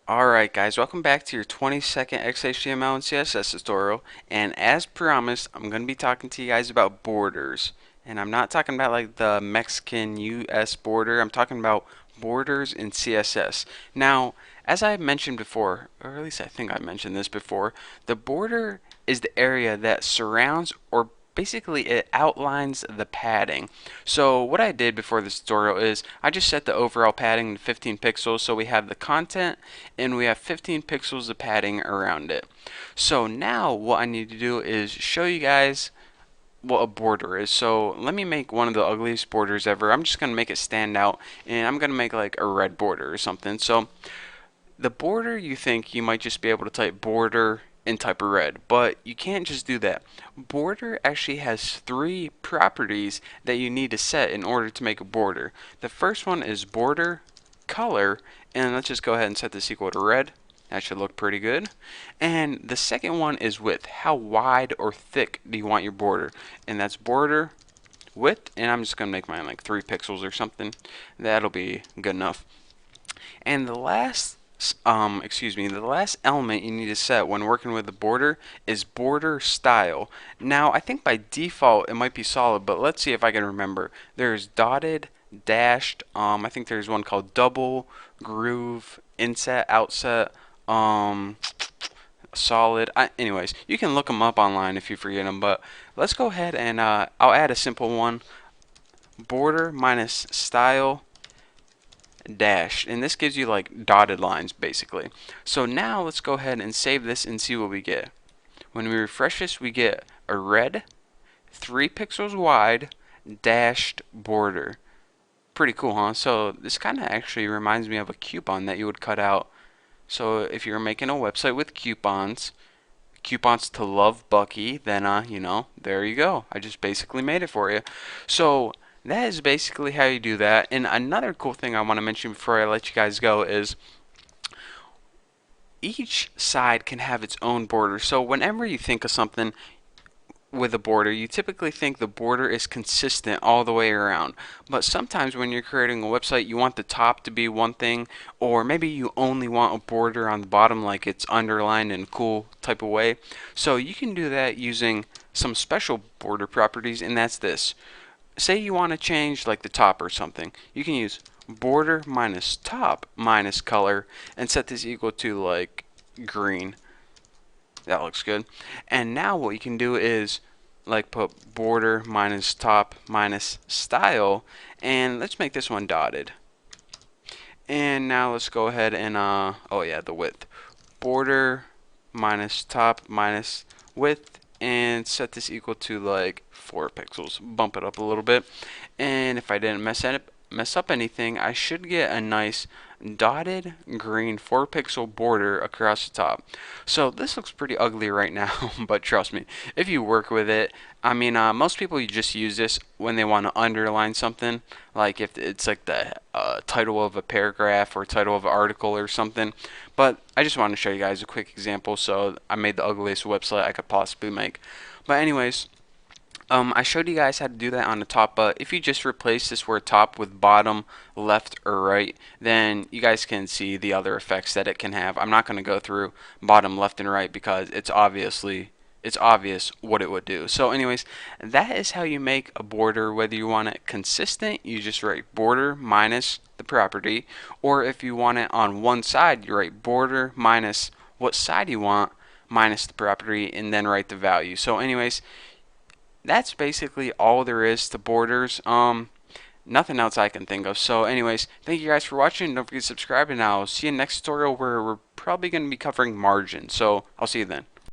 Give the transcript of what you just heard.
Alright guys, welcome back to your 20-second XHTML and CSS tutorial, and as promised, I'm going to be talking to you guys about borders. And I'm not talking about like the Mexican US border, I'm talking about borders in CSS. Now, as I mentioned before, or at least I think I mentioned this before, the border is the area that surrounds or basically it outlines the padding. So what I did before this tutorial is I just set the overall padding to 15 pixels, so we have the content and we have 15 pixels of padding around it. So now what I need to do is show you guys what a border is. So let me make one of the ugliest borders ever. I'm just going to make it stand out, and I'm going to make like a red border or something. So the border, you think you might just be able to type border and type a red, but you can't just do that. Border actually has three properties that you need to set in order to make a border. The first one is border color, and let's just go ahead and set this equal to red. That should look pretty good. And the second one is width. How wide or thick do you want your border? And that's border width, and I'm just going to make mine like 3 pixels or something. That'll be good enough. And the last the last element you need to set when working with the border is border style. Now, I think by default it might be solid, but let's see if I can remember. There's dotted, dashed, I think there's one called double, groove, inset, outset, solid. Anyways, you can look them up online if you forget them, but let's go ahead and I'll add a simple one. Border minus style dashed, and this gives you like dotted lines basically. So now let's go ahead and save this and see what we get. When we refresh this, we get a red 3 pixels wide dashed border. Pretty cool, huh? So this kind of actually reminds me of a coupon that you would cut out. So if you're making a website with coupons to love Bucky, then there you go. I just basically made it for you. So that is basically how you do that. And another cool thing I want to mention before I let you guys go is each side can have its own border. So whenever you think of something with a border, you typically think the border is consistent all the way around. But sometimes when you're creating a website, you want the top to be one thing, or maybe you only want a border on the bottom like it's underlined in a cool type of way. So you can do that using some special border properties, and that's this. Say you want to change like the top or something. You can use border minus top minus color and set this equal to like green. That looks good. And now what you can do is like put border minus top minus style, and let's make this one dotted. And now let's go ahead and oh yeah, the width. Border minus top minus width, and set this equal to like 4 pixels. Bump it up a little bit. And if I didn't mess up anything, I should get a nice dotted green 4 pixel border across the top. So this looks pretty ugly right now, but trust me, if you work with it, I mean, most people you just use this when they want to underline something, like if it's like the title of a paragraph or title of an article or something. But I just want to show you guys a quick example, so I made the ugliest website I could possibly make. But anyways, I showed you guys how to do that on the top, but if you just replace this word top with bottom, left, or right, then you guys can see the other effects that it can have. I'm not going to go through bottom, left, and right because it's obvious what it would do. So anyways, that is how you make a border. Whether you want it consistent, you just write border minus the property, or if you want it on one side, you write border minus what side you want minus the property, and then write the value. So anyways, that's basically all there is to borders. Nothing else I can think of. So anyways, thank you guys for watching. Don't forget to subscribe, and I'll see you next tutorial where we're probably going to be covering margin. So I'll see you then.